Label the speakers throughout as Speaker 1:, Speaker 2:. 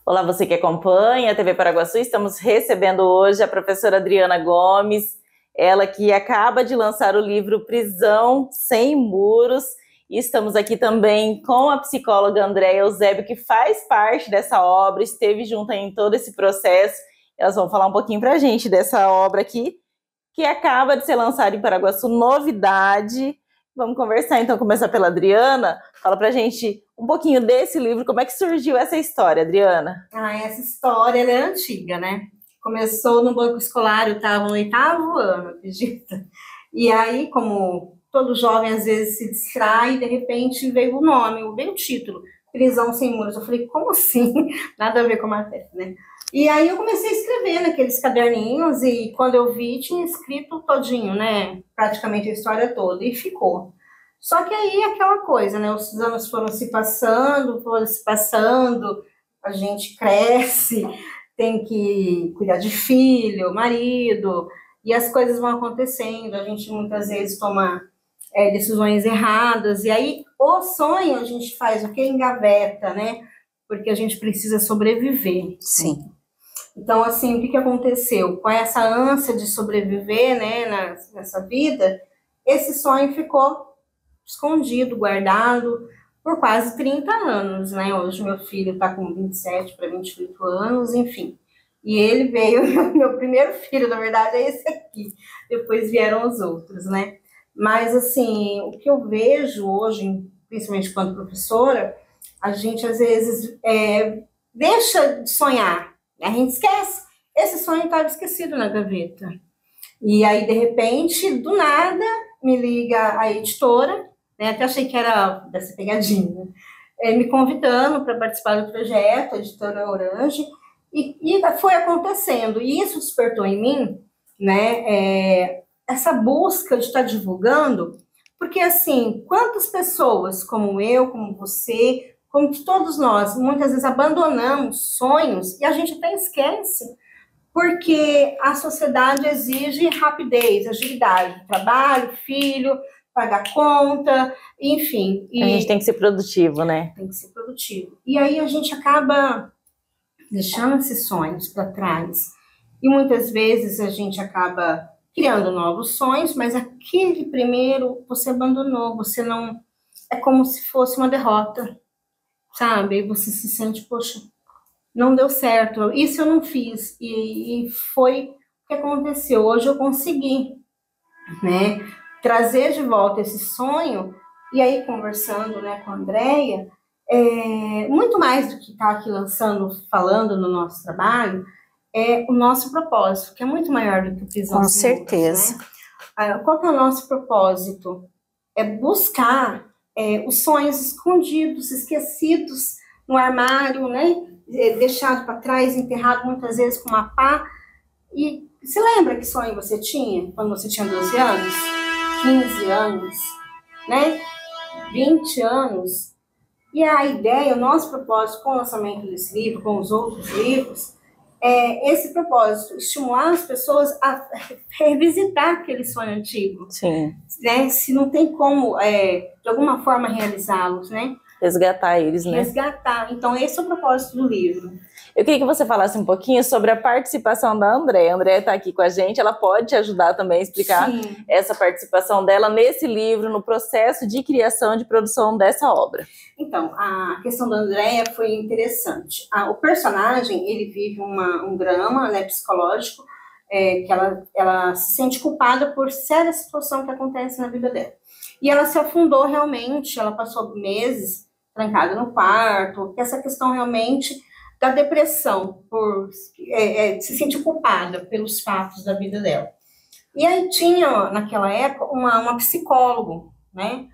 Speaker 1: Olá, você que acompanha a TV Paraguaçu, estamos recebendo hoje a professora Adriana Gomes, ela que acaba de lançar o livro Prisão Sem Muros, e estamos aqui também com a psicóloga Andréia Eusébio, que faz parte dessa obra, esteve junto em todo esse processo. Elas vão falar um pouquinho para a gente dessa obra aqui, que acaba de ser lançada em Paraguaçu, novidade. Vamos conversar, então, começar pela Adriana. Fala pra gente um pouquinho desse livro, como é que surgiu essa história, Adriana?
Speaker 2: Essa história ela é antiga, né? Começou no banco escolar, eu estava no 8º ano, acredita? E aí, como todo jovem às vezes se distrai, de repente veio o nome, veio o título, Prisão Sem Muros. Eu falei, como assim? Nada a ver com a matéria, né? E aí eu comecei a escrever naqueles caderninhos e quando eu vi, tinha escrito todinho, né? Praticamente a história toda, e ficou. Só que aí aquela coisa, né? Os anos foram se passando, a gente cresce, tem que cuidar de filho, marido, e as coisas vão acontecendo, a gente muitas vezes toma decisões erradas, e aí o sonho a gente faz o que? Engaveta, né? Porque a gente precisa sobreviver.
Speaker 1: Sim.
Speaker 2: Então, assim, o que aconteceu? Com essa ânsia de sobreviver, né, nessa vida, esse sonho ficou escondido, guardado, por quase 30 anos, né? Hoje meu filho está com 27 para 28 anos, enfim. E ele veio, meu primeiro filho, na verdade, é esse aqui. Depois vieram os outros, né? Mas, assim, o que eu vejo hoje, principalmente quando professora, a gente, às vezes, deixa de sonhar, né? A gente esquece. Esse sonho estava esquecido na gaveta. E aí, de repente, do nada, me liga a editora, né? Até achei que era dessa pegadinha, me convidando para participar do projeto, a editora Orange, e foi acontecendo. E isso despertou em mim, né, essa busca de estar divulgando, porque, assim, quantas pessoas como eu, como você, como todos nós, muitas vezes abandonamos sonhos e a gente até esquece, porque a sociedade exige rapidez, agilidade, trabalho, filho, pagar conta, enfim.
Speaker 1: A gente tem que ser produtivo, né?
Speaker 2: Tem que ser produtivo. E aí a gente acaba deixando esses sonhos para trás. E muitas vezes a gente acaba criando novos sonhos, mas aquele primeiro você abandonou, você não... É como se fosse uma derrota, sabe? E você se sente, poxa, não deu certo, isso eu não fiz, e foi o que aconteceu. Hoje eu consegui, né, trazer de volta esse sonho, e aí conversando, né, com a Andréia, muito mais do que estar aqui lançando, falando no nosso trabalho, é o nosso propósito, que é muito maior do que o Prisão.
Speaker 1: Com certeza.
Speaker 2: Né? Qual que é o nosso propósito? É buscar os sonhos escondidos, esquecidos no armário, né? Deixado para trás, enterrado muitas vezes com uma pá. E você lembra que sonho você tinha quando você tinha 12 anos, 15 anos, né? 20 anos? E a ideia, o nosso propósito com o lançamento desse livro, com os outros livros, é esse propósito, estimular as pessoas a revisitar aquele sonho antigo.
Speaker 1: Sim.
Speaker 2: Né? Se não tem como, de alguma forma, realizá-los, né?
Speaker 1: Resgatar eles, né?
Speaker 2: Resgatar. Então, esse é o propósito do livro.
Speaker 1: Eu queria que você falasse um pouquinho sobre a participação da Andréia. A Andréia está aqui com a gente, ela pode te ajudar também a explicar essa participação dela nesse livro, no processo de criação e de produção dessa obra.
Speaker 2: Então, a questão da Andréia foi interessante. O personagem, ele vive um drama, né, psicológico, que ela se sente culpada por séria situação que acontece na vida dela. E ela se afundou realmente, ela passou meses trancada no quarto, essa questão realmente da depressão, por se sentir culpada pelos fatos da vida dela. E aí tinha, naquela época, uma psicóloga, né?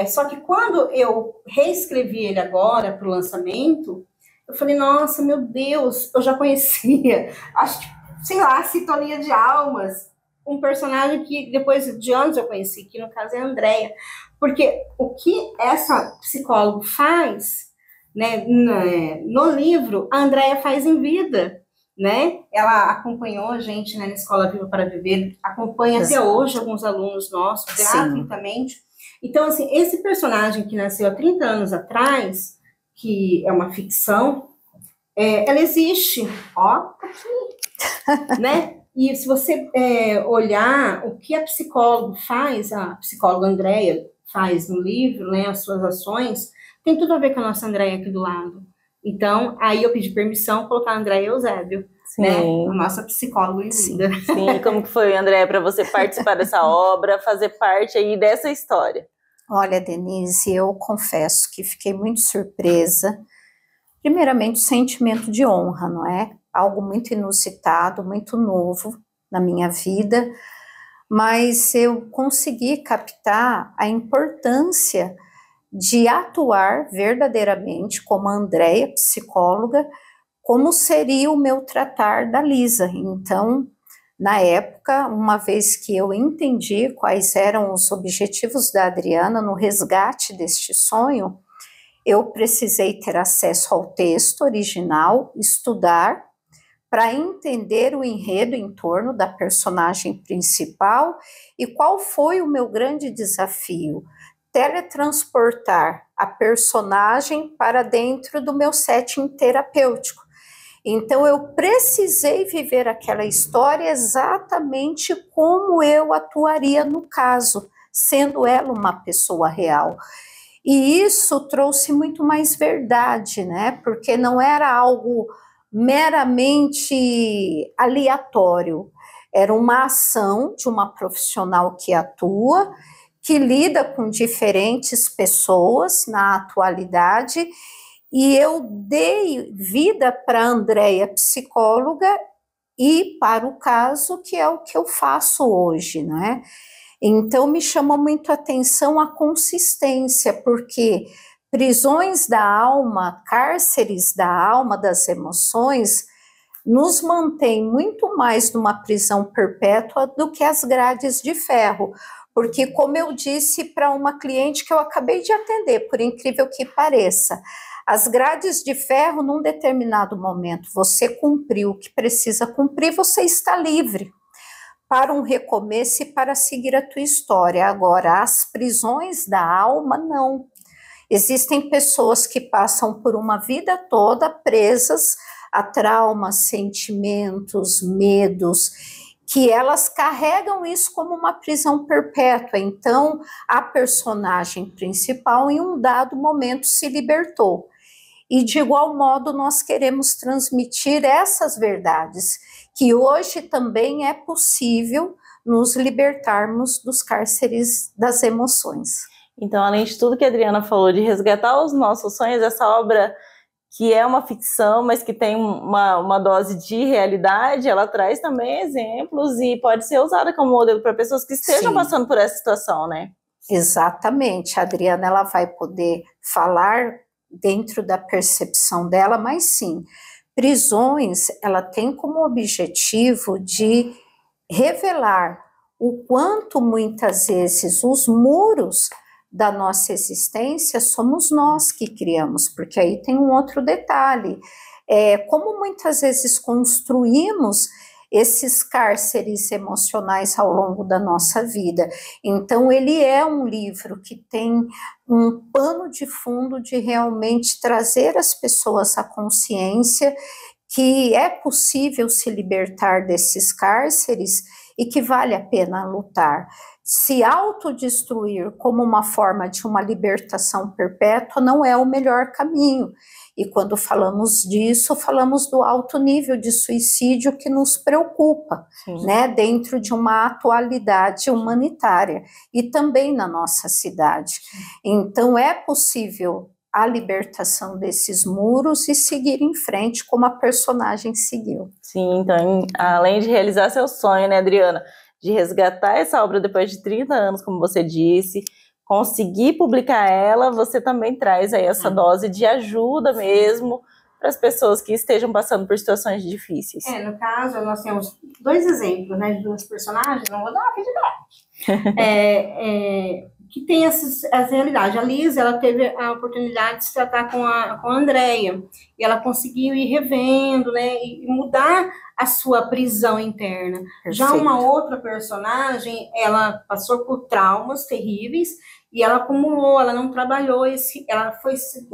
Speaker 2: Só que quando eu reescrevi ele agora para o lançamento, eu falei, nossa, meu Deus, eu já conhecia, acho que, sei lá, Sintonia de Almas, um personagem que depois de anos eu conheci, que no caso é a Andréia, porque o que essa psicóloga faz, né, no livro, a Andréia faz em vida, né? Ela acompanhou a gente, né, na Escola Viva para Viver, acompanha até hoje alguns alunos nossos, gratuitamente. Então, assim, esse personagem que nasceu há 30 anos atrás, que é uma ficção, ela existe, ó, aqui, né? E se você olhar o que a psicóloga faz, a psicóloga Andréia faz no livro, né, as suas ações, tem tudo a ver com a nossa Andréia aqui do lado. Então, aí eu pedi permissão para colocar a Andréia Eusébio, né, a nossa psicóloga linda.
Speaker 1: Sim, como que foi, Andréia, para você participar dessa obra, fazer parte aí dessa história?
Speaker 3: Olha, Denise, eu confesso que fiquei muito surpresa. Primeiramente, o sentimento de honra, não é? Algo muito inusitado, muito novo na minha vida, mas eu consegui captar a importância de atuar verdadeiramente como a Andréia, psicóloga, como seria o meu tratar da Lisa. Então, na época, uma vez que eu entendi quais eram os objetivos da Adriana no resgate deste sonho, eu precisei ter acesso ao texto original, estudar, para entender o enredo em torno da personagem principal e qual foi o meu grande desafio: teletransportar a personagem para dentro do meu setting terapêutico. Então, eu precisei viver aquela história exatamente como eu atuaria no caso, sendo ela uma pessoa real. E isso trouxe muito mais verdade, né? Porque não era algo meramente aleatório, era uma ação de uma profissional que atua, que lida com diferentes pessoas na atualidade, e eu dei vida para a Andréia, psicóloga, e para o caso, que é o que eu faço hoje, né? Então, me chamou muito a atenção a consistência, porque prisões da alma, cárceres da alma, das emoções, nos mantém muito mais numa prisão perpétua do que as grades de ferro. Porque, como eu disse para uma cliente que eu acabei de atender, por incrível que pareça, as grades de ferro, num determinado momento, você cumpriu o que precisa cumprir, você está livre para um recomeço e para seguir a tua história. Agora, as prisões da alma, não. Existem pessoas que passam por uma vida toda presas a traumas, sentimentos, medos, que elas carregam isso como uma prisão perpétua. Então, a personagem principal, em um dado momento, se libertou. E, de igual modo, nós queremos transmitir essas verdades, que hoje também é possível nos libertarmos dos cárceres das emoções.
Speaker 1: Então, além de tudo que a Adriana falou, de resgatar os nossos sonhos, essa obra que é uma ficção, mas que tem uma dose de realidade, ela traz também exemplos e pode ser usada como modelo para pessoas que estejam passando por essa situação, né?
Speaker 3: Exatamente. A Adriana, ela vai poder falar dentro da percepção dela, mas sim, prisões, ela tem como objetivo de revelar o quanto muitas vezes os muros da nossa existência somos nós que criamos, porque aí tem um outro detalhe, como muitas vezes construímos esses cárceres emocionais ao longo da nossa vida. Então, ele é um livro que tem um pano de fundo de realmente trazer as pessoas à consciência que é possível se libertar desses cárceres e que vale a pena lutar. Se autodestruir como uma forma de uma libertação perpétua não é o melhor caminho. E quando falamos disso, falamos do alto nível de suicídio que nos preocupa, né, dentro de uma atualidade humanitária e também na nossa cidade. Então, é possível a libertação desses muros e seguir em frente como a personagem seguiu.
Speaker 1: Sim, então, além de realizar seu sonho, né, Adriana, de resgatar essa obra depois de 30 anos, como você disse, conseguir publicar ela, você também traz aí essa dose de ajuda mesmo para as pessoas que estejam passando por situações difíceis.
Speaker 2: No caso, nós temos dois exemplos, né, de duas personagens, não vou dar uma feedback, que tem as realidades. A Lisa, ela teve a oportunidade de se tratar com a Andréia, e ela conseguiu ir revendo, né, e mudar a sua prisão interna. Perfeito. Já uma outra personagem, ela passou por traumas terríveis, e ela acumulou, ela não trabalhou, ela foi se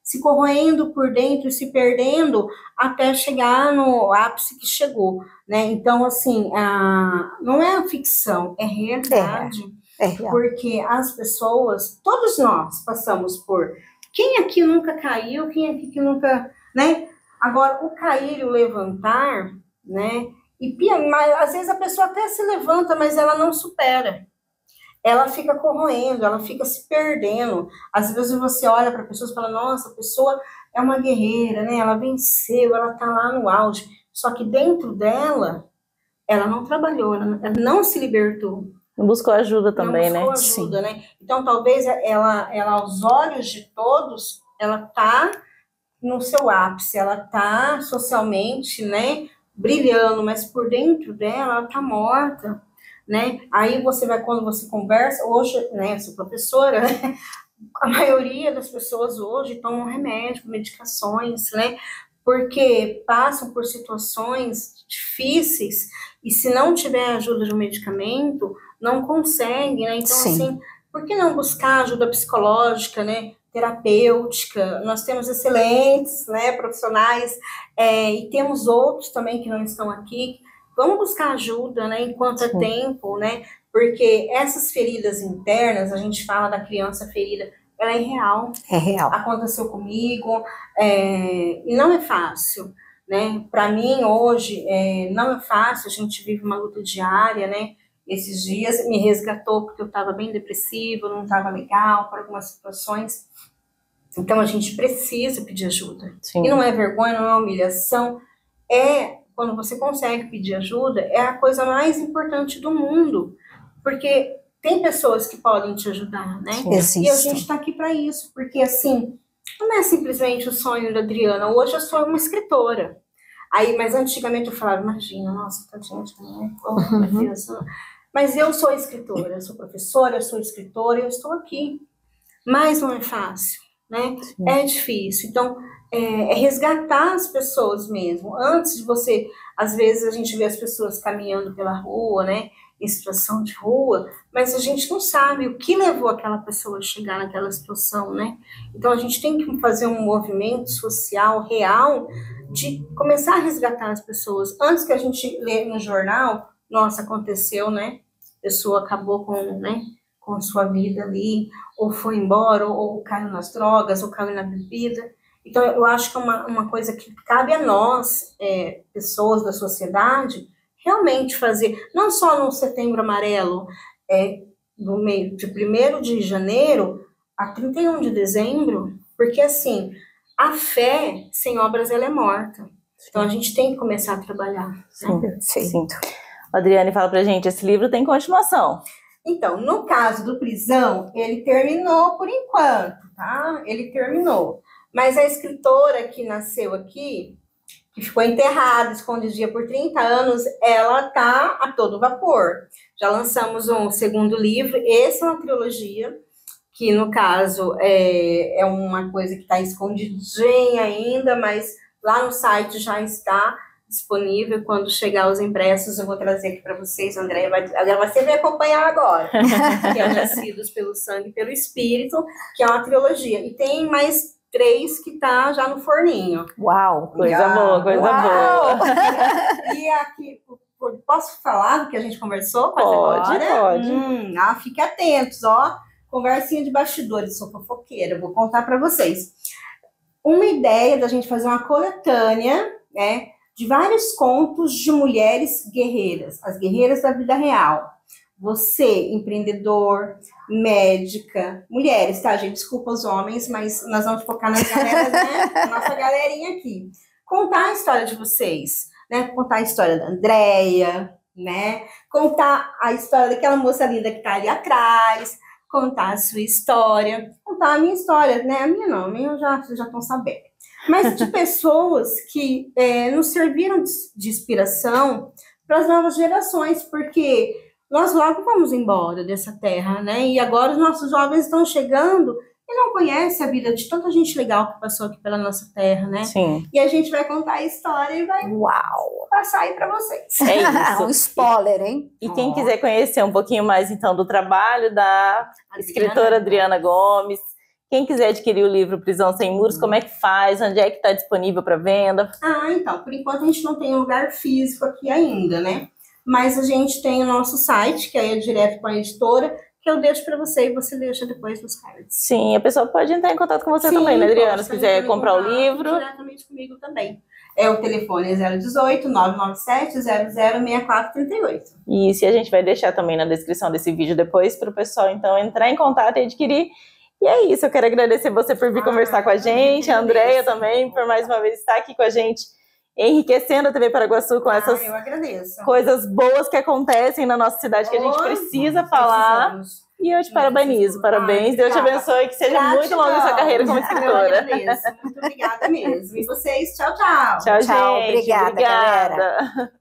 Speaker 2: se corroendo por dentro, se perdendo até chegar no ápice que chegou, né? Então, assim, não é a ficção, é realidade.
Speaker 3: É real.
Speaker 2: Porque as pessoas, todos nós passamos por... Quem aqui nunca caiu? Quem aqui que nunca... né? Agora, o cair e o levantar, né? Mas, às vezes a pessoa até se levanta, mas ela não supera. Ela fica corroendo, ela fica se perdendo. Às vezes você olha para pessoas e fala, nossa, a pessoa é uma guerreira, né? Ela venceu, ela está lá no auge. Só que dentro dela, ela não trabalhou, ela não se libertou.
Speaker 1: Não buscou ajuda também,
Speaker 2: não buscou ajuda, né? Então, talvez ela, aos olhos de todos, ela está no seu ápice, ela está socialmente, né, brilhando, mas por dentro dela, ela está morta, né? Aí você vai, quando você conversa, hoje, né, eu sou professora, né? A maioria das pessoas hoje tomam remédio, medicações, né? Porque passam por situações difíceis e se não tiver ajuda de um medicamento, não consegue, né? Então,
Speaker 3: Sim.
Speaker 2: assim, por que não buscar ajuda psicológica, né? Terapêutica? Nós temos excelentes, né, profissionais, e temos outros também que não estão aqui. Vamos buscar ajuda, né, enquanto é tempo, né? Porque essas feridas internas, a gente fala da criança ferida, ela é real.
Speaker 3: É real.
Speaker 2: Aconteceu comigo, e não é fácil, né? Para mim, hoje, não é fácil, a gente vive uma luta diária, né? Esses dias me resgatou porque eu estava bem depressiva, não estava legal para algumas situações. Então, a gente precisa pedir ajuda.
Speaker 1: Sim.
Speaker 2: E não é vergonha, não é humilhação. Quando você consegue pedir ajuda, é a coisa mais importante do mundo. Porque tem pessoas que podem te ajudar, né?
Speaker 3: Existe.
Speaker 2: E a gente está aqui para isso. Porque, assim, não é simplesmente o sonho da Adriana. Hoje eu sou uma escritora. Mas antigamente eu falava, imagina, nossa, tadinha de mim, oh, meu Deus. Mas eu sou escritora, eu sou professora, eu sou escritora, eu estou aqui. Mas não é fácil, né?
Speaker 1: Sim.
Speaker 2: É difícil. Então, é resgatar as pessoas mesmo. Antes de você, às vezes a gente vê as pessoas caminhando pela rua, né? Em situação de rua, mas a gente não sabe o que levou aquela pessoa a chegar naquela situação, né? Então, a gente tem que fazer um movimento social real de começar a resgatar as pessoas. Antes que a gente lê no jornal, nossa, aconteceu, né? A pessoa acabou com sua vida ali, ou foi embora, ou caiu nas drogas, ou caiu na bebida. Então, eu acho que é uma coisa que cabe a nós, pessoas da sociedade, realmente fazer, não só no Setembro Amarelo, no meio de 1º de janeiro a 31 de dezembro, porque, assim, a fé sem obras, ela é morta. Então, a gente tem que começar a trabalhar.
Speaker 1: Sim,
Speaker 2: né?
Speaker 1: sim. Adriane, fala pra gente, esse livro tem continuação.
Speaker 2: Então, no caso do Prisão, ele terminou por enquanto, tá? Ele terminou. Mas a escritora que nasceu aqui, que ficou enterrada, escondidinha por 30 anos, ela tá a todo vapor. Já lançamos um 2º livro, esse é uma trilogia, que no caso é uma coisa que está escondidinha ainda, mas lá no site já está disponível. Quando chegar os impressos, eu vou trazer aqui para vocês. Andréia vai sempre me acompanhar agora, que é o Nascidos pelo Sangue e pelo Espírito, que é uma trilogia. E tem mais 3 que tá já no forninho.
Speaker 3: Uau!
Speaker 1: Coisa boa, coisa boa.
Speaker 2: E aqui, posso falar do que a gente conversou?
Speaker 1: Pode.
Speaker 2: Fiquem atentos, ó. Conversinha de bastidores, sou fofoqueira, vou contar para vocês. Uma ideia da gente fazer uma coletânea, né, de vários contos de mulheres guerreiras, as guerreiras da vida real. Você, empreendedor, médica, mulheres, tá, gente? Desculpa os homens, mas nós vamos focar nas galeras, né? A nossa galerinha aqui. Contar a história de vocês, né? Contar a história da Andréia, né? Contar a história daquela moça linda que tá ali atrás, contar a sua história, contar a minha história, né? A minha não, a minha vocês já estão sabendo. Mas de pessoas que nos serviram de inspiração para as novas gerações, porque nós logo vamos embora dessa terra, né? E agora os nossos jovens estão chegando e não conhecem a vida de tanta gente legal que passou aqui pela nossa terra, né?
Speaker 1: Sim.
Speaker 2: E a gente vai contar a história e vai passar aí para vocês.
Speaker 1: É isso.
Speaker 3: Um spoiler, hein?
Speaker 1: E quem quiser conhecer um pouquinho mais, então, do trabalho da escritora Adriana Gomes, Quem quiser adquirir o livro Prisão Sem Muros, como é que faz? Onde é que está disponível para venda?
Speaker 2: Então, por enquanto a gente não tem um lugar físico aqui ainda, né? Mas a gente tem o nosso site, que aí é direto com a editora, que eu deixo para você e você deixa depois nos cards.
Speaker 1: Sim, a pessoa pode entrar em contato com você também, né, Adriana? Se quiser comprar o livro.
Speaker 2: Diretamente comigo também. O telefone é 018 997 006438.
Speaker 1: Isso, e a gente vai deixar também na descrição desse vídeo depois para o pessoal, então, entrar em contato e adquirir. E é isso, eu quero agradecer você por vir conversar com a gente, a Andréia também, por mais uma vez estar aqui com a gente, enriquecendo a TV Paraguaçu com essas coisas boas que acontecem na nossa cidade, que a gente precisa falar. E eu te parabenizo, parabéns, Deus te abençoe, que seja muito longa a sua carreira como escritora.
Speaker 2: Eu agradeço, muito obrigada mesmo. E vocês, tchau, tchau.
Speaker 1: Tchau, gente.
Speaker 3: Obrigada, galera.